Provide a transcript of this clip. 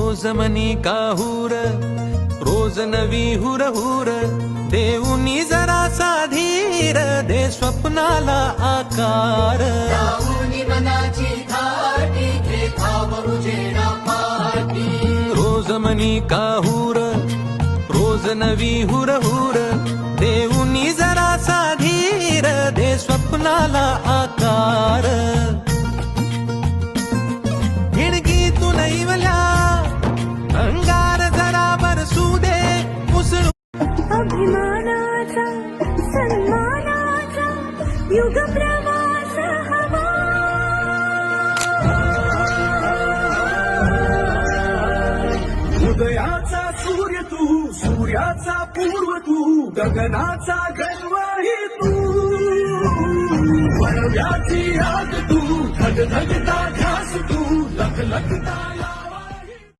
रोज मनी काहूर, रोज नवी हुरहुर, देऊनी जरासा धीर, दे स्वप्नाला आकार. लावूनी मनाची धाटी, घे ठाव उजेडा पाटी. रोज मनी काहूर, रोज नवी हुरहुर, देऊनी जरासा धीर, दे स्वप्नाला आकार. हिणगीतून इवल्या अंगार जरा बरसू दे, मुसळ अभिमानाचा सन्मानाचा युग प्रवास हवा. उदयाचा सूर्य तू, सूर्याचा पूर्व तू, गगनाचा गणवाही तू. वरव्याची आग तू, धगधगता ध्यास तू, लखलखता